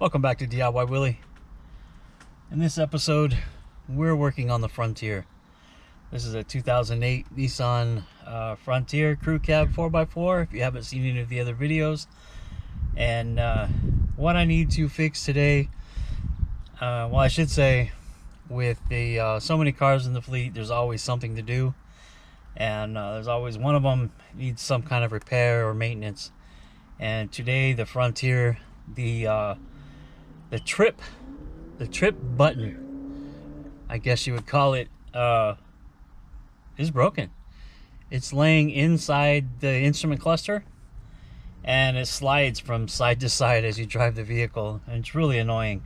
Welcome back to DIY Willy. In this episode, we're working on the Frontier. This is a 2008 Nissan Frontier Crew Cab 4x4, if you haven't seen any of the other videos. And what I need to fix today, well, I should say, with the so many cars in the fleet, there's always something to do. And there's always one of them needs some kind of repair or maintenance. And today, the Frontier, the trip button, I guess you would call it, is broken. It's laying inside the instrument cluster, and it slides from side to side as you drive the vehicle, and it's really annoying.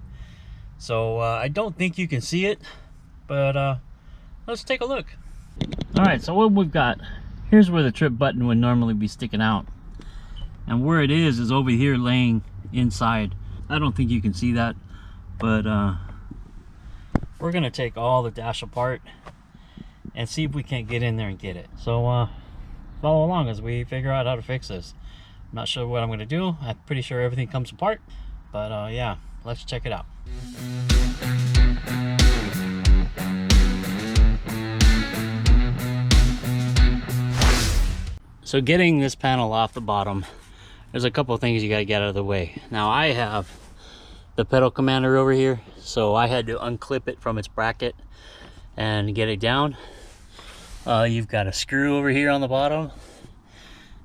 So I don't think you can see it, but let's take a look. All right, so what we've got, here's where the trip button would normally be sticking out, and where it is over here laying inside. I don't think you can see that, but we're gonna take all the dash apart and see if we can't get in there and get it. So follow along as we figure out how to fix this. I'm not sure what I'm gonna do. I'm pretty sure everything comes apart, but yeah, let's check it out. So getting this panel off the bottom, there's a couple of things you got to get out of the way. Now I have the pedal commander over here, so I had to unclip it from its bracket and get it down. You've got a screw over here on the bottom,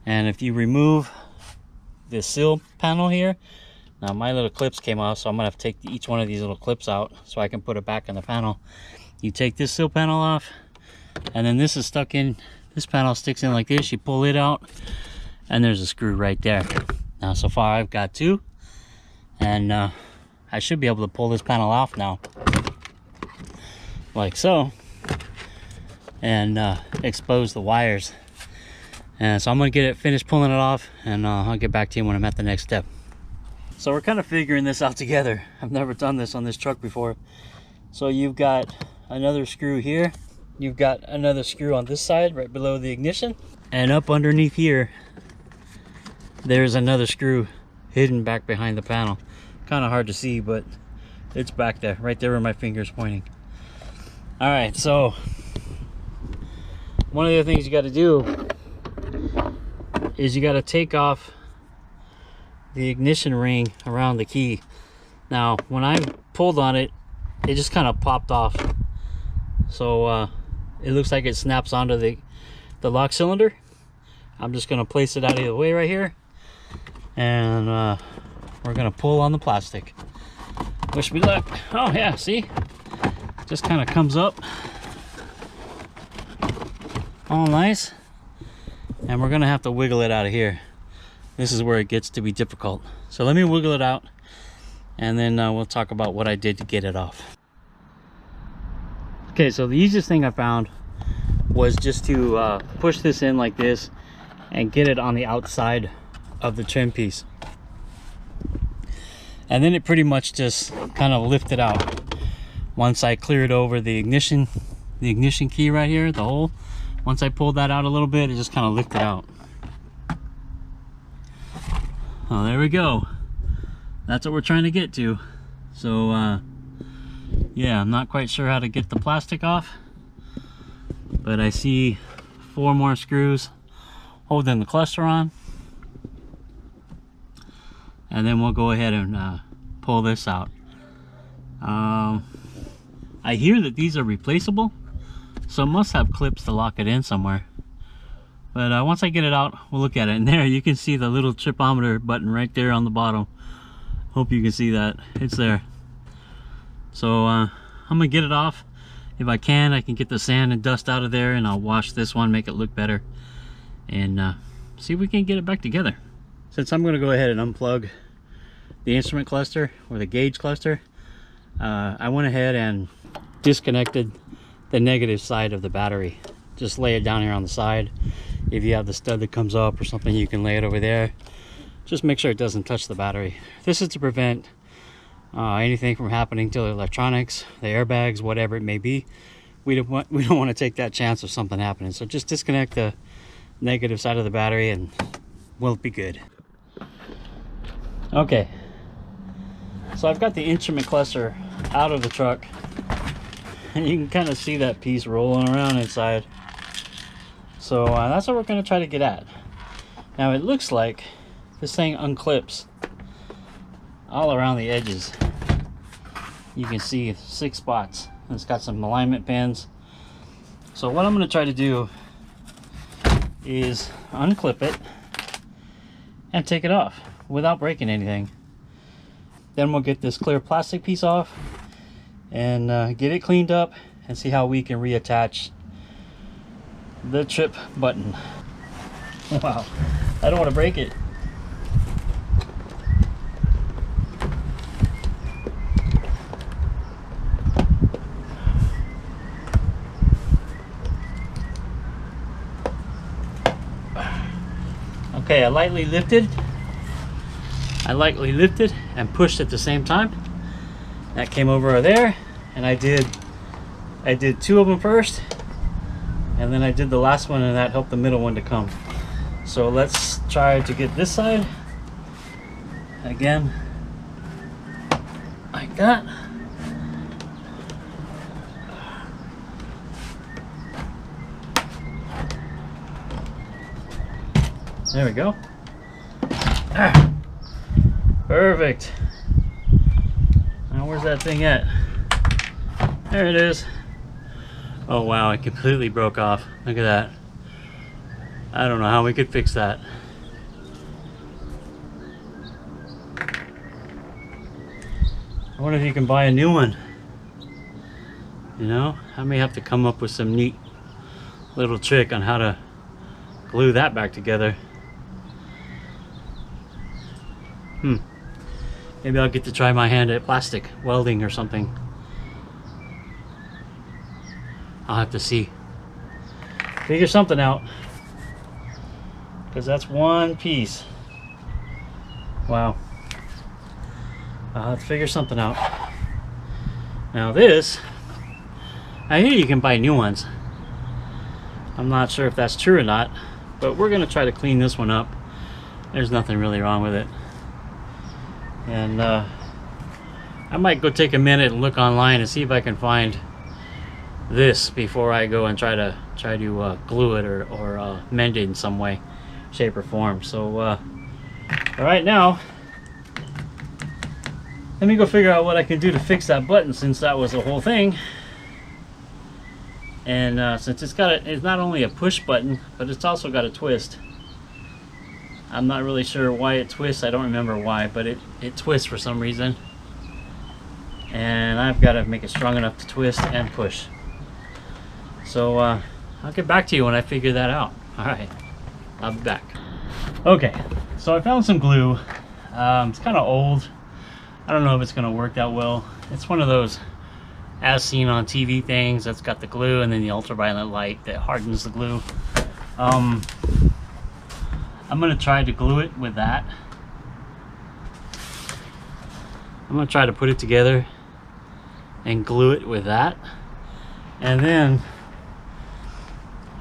and if you remove the sill panel here, now my little clips came off, so I'm gonna have to take each one of these little clips out so I can put it back in the panel. You take this sill panel off, and then this is stuck in, this panel sticks in like this. You pull it out, and there's a screw right there. Now so far I've got two, and I should be able to pull this panel off now, like so, and expose the wires. And so I'm gonna get it finished pulling it off, and I'll get back to you when I'm at the next step. So we're kind of figuring this out together. I've never done this on this truck before. So you've got another screw here, you've got another screw on this side right below the ignition, and up underneath here there's another screw hidden back behind the panel. Kind of hard to see, but it's back there, right there where my finger's pointing. All right, so one of the things you got to do is you got to take off the ignition ring around the key. Now when I pulled on it, it just kind of popped off, so it looks like it snaps onto the lock cylinder. I'm just gonna place it out of the way right here, and we're gonna pull on the plastic. Wish me luck. Oh yeah, see, just kind of comes up all nice, and we're gonna have to wiggle it out of here. This is where it gets to be difficult, so let me wiggle it out, and then we'll talk about what I did to get it off. Okay, so the easiest thing I found was just to push this in like this and get it on the outside of the trim piece, and then it pretty much just kind of lifted out. Once I cleared over the ignition key right here, the hole, once I pulled that out a little bit, it just kind of lifted out. Oh, there we go. That's what we're trying to get to. So yeah, I'm not quite sure how to get the plastic off, but I see 4 more screws holding the cluster on, and then we'll go ahead and pull this out. I hear that these are replaceable, so it must have clips to lock it in somewhere. But once I get it out, we'll look at it. And there you can see the little tripometer button right there on the bottom. Hope you can see that. It's there. So I'm gonna get it off. If I can get the sand and dust out of there, and I'll wash this one, make it look better, and see if we can get it back together. Since I'm gonna go ahead and unplug the instrument cluster, or the gauge cluster, I went ahead and disconnected the negative side of the battery. Just lay it down here on the side. If you have the stud that comes up or something, you can lay it over there. Just make sure it doesn't touch the battery. This is to prevent anything from happening to the electronics, the airbags, whatever it may be. We don't want to take that chance of something happening. So just disconnect the negative side of the battery and we'll be good. Okay, So I've got the instrument cluster out of the truck, and you can kind of see that piece rolling around inside. So that's what we're going to try to get at. Now it looks like this thing unclips all around the edges. You can see 6 spots. It's got some alignment pins. So what I'm going to try to do is unclip it and take it off without breaking anything. Then we'll get this clear plastic piece off and get it cleaned up and see how we can reattach the trip button. Wow, I don't want to break it. Okay, I lightly lifted and pushed at the same time. That came over there, and I did 2 of them first, and then I did the last one, and that helped the middle one to come. So let's try to get this side again, like that. There we go. Perfect. Now where's that thing at? There it is. Oh wow, it completely broke off. Look at that. I don't know how we could fix that. I wonder if you can buy a new one. You know, I may have to come up with some neat little trick on how to glue that back together. Maybe I'll get to try my hand at plastic welding or something. I'll have to see. Figure something out. Because that's one piece. Wow. I'll have to figure something out. Now this, I hear you can buy new ones. I'm not sure if that's true or not, but we're going to try to clean this one up. There's nothing really wrong with it. And I might go take a minute and look online and see if I can find this before I go and try to glue it or mend it in some way, shape or form. So right now, let me go figure out what I can do to fix that button, since that was the whole thing. And since it's not only a push button, but it's also got a twist. I'm not really sure why it twists. I don't remember why, but it twists for some reason. And I've got to make it strong enough to twist and push. So I'll get back to you when I figure that out. Alright, I'll be back. Okay, so I found some glue. It's kind of old. I don't know if it's going to work that well. It's one of those as seen on TV things that's got the glue and then the ultraviolet light that hardens the glue. I'm going to try to glue it with that. I'm going to try to put it together and glue it with that. And then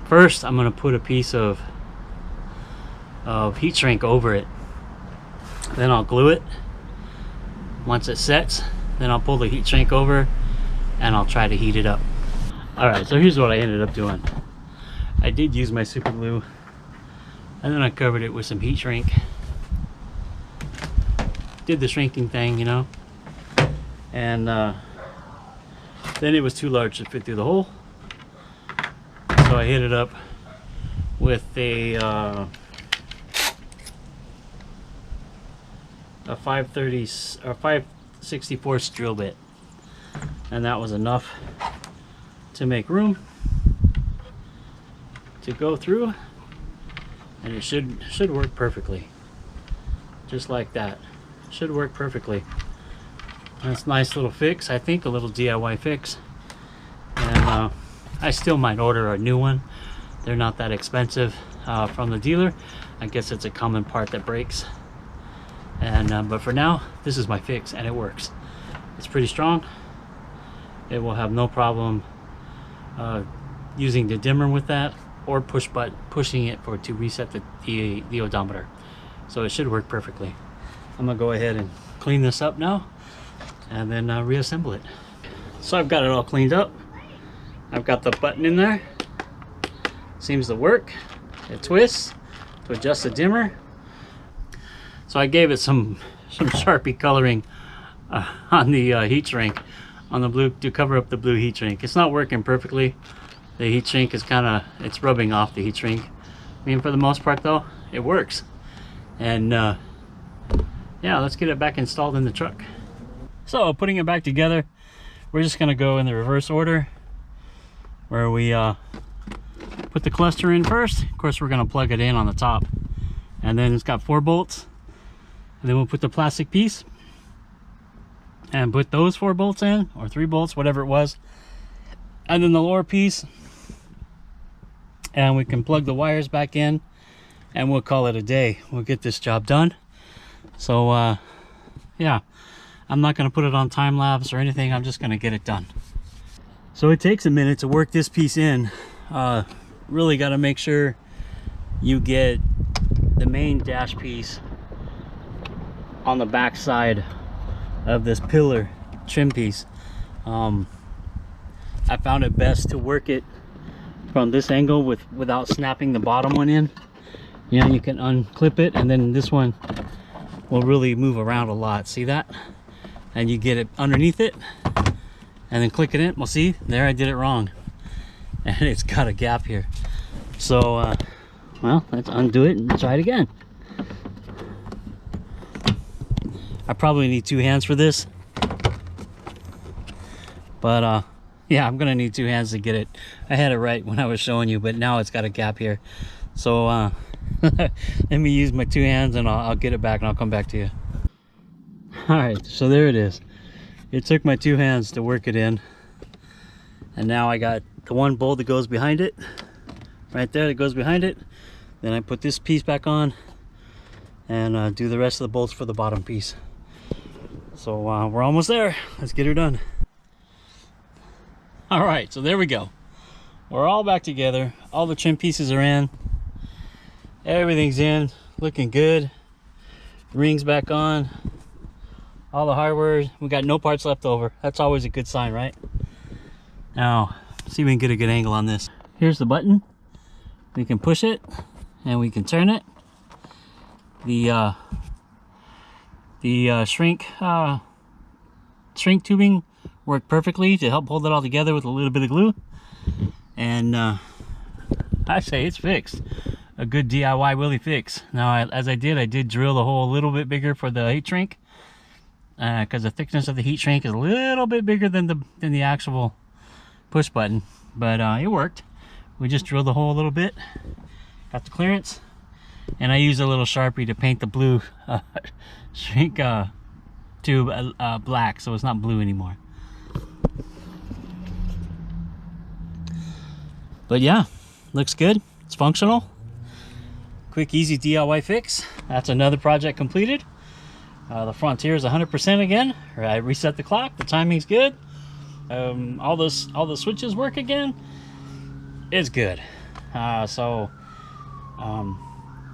first I'm going to put a piece of heat shrink over it. Then I'll glue it. Once it sets, then I'll pull the heat shrink over and I'll try to heat it up. Alright, so here's what I ended up doing. I did use my super glue, and then I covered it with some heat shrink. Did the shrinking thing, you know. And then it was too large to fit through the hole. So I hit it up with a 530 or 5/64 drill bit. And that was enough to make room to go through, and it should work perfectly, just like that. Should work perfectly. That's a nice little fix, I think, a little DIY fix. And I still might order a new one. They're not that expensive from the dealer. I guess it's a common part that breaks. And but for now, this is my fix, and it works. It's pretty strong. It will have no problem using the dimmer with that, or pushing it to reset the odometer. So it should work perfectly. I'm gonna go ahead and clean this up now and then reassemble it. So I've got it all cleaned up. I've got the button in there. Seems to work. It twists to adjust the dimmer. So I gave it some Sharpie coloring on the heat shrink, on the blue, to cover up the blue heat shrink. It's not working perfectly. The heat shrink is it's rubbing off the heat shrink. I mean, for the most part though, it works. And yeah, let's get it back installed in the truck. So putting it back together, we're just gonna go in the reverse order, where we put the cluster in first. Of course, we're gonna plug it in on the top, and then it's got 4 bolts, and then we'll put the plastic piece and put those 4 bolts in, or 3 bolts, whatever it was, and then the lower piece, and we can plug the wires back in, and we'll call it a day. We'll get this job done. So yeah, I'm not going to put it on time lapse or anything. I'm just going to get it done. So it takes a minute to work this piece in. Really got to make sure you get the main dash piece on the back side of this pillar trim piece. I found it best to work it from this angle without snapping the bottom one in. You know, you can unclip it, and then this one will really move around a lot. See that? And you get it underneath it and then click it in. Well, see, there I did it wrong, and it's got a gap here. So well, let's undo it and try it again. I probably need 2 hands for this, but yeah, I'm gonna need 2 hands to get it. I had it right when I was showing you, but now it's got a gap here. So let me use my 2 hands, and I'll get it back, and I'll come back to you. All right, so there it is. It took my 2 hands to work it in, and now I got the 1 bolt that goes behind it, right there, that goes behind it. Then I put this piece back on and do the rest of the bolts for the bottom piece. So we're almost there. Let's get her done. All right, so there we go. We're all back together. All the trim pieces are in. Everything's in, looking good. Rings back on. All the hardware. We got no parts left over. That's always a good sign, right? Now, see if we can get a good angle on this. Here's the button. We can push it and we can turn it. The shrink tubing worked perfectly to help hold it all together with a little bit of glue. And I say it's fixed. A good DIY Willy fix. Now, as I did drill the hole a little bit bigger for the heat shrink, because the thickness of the heat shrink is a little bit bigger than the actual push button, but it worked. We just drilled the hole a little bit, got the clearance, and I used a little Sharpie to paint the blue shrink tube black, so it's not blue anymore. But yeah, looks good. It's functional. Quick, easy DIY fix. That's another project completed. The Frontier is 100% again. I reset the clock. The timing's good. All the switches work again. It's good. So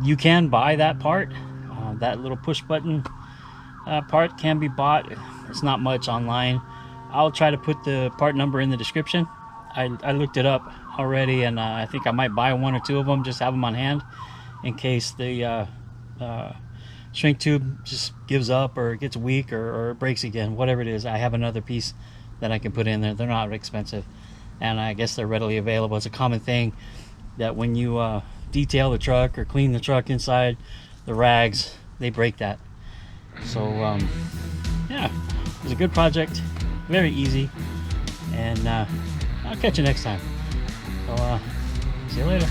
you can buy that part. That little push button part can be bought. It's not much online. I'll try to put the part number in the description. I looked it up already, and I think I might buy 1 or 2 of them, just have them on hand in case the shrink tube just gives up or gets weak or breaks again, whatever it is. I have another piece that I can put in there. They're not expensive, and I guess they're readily available. It's a common thing that when you detail the truck or clean the truck inside, the rags, they break that. So yeah, it was a good project, very easy, and I'll catch you next time. So see you later.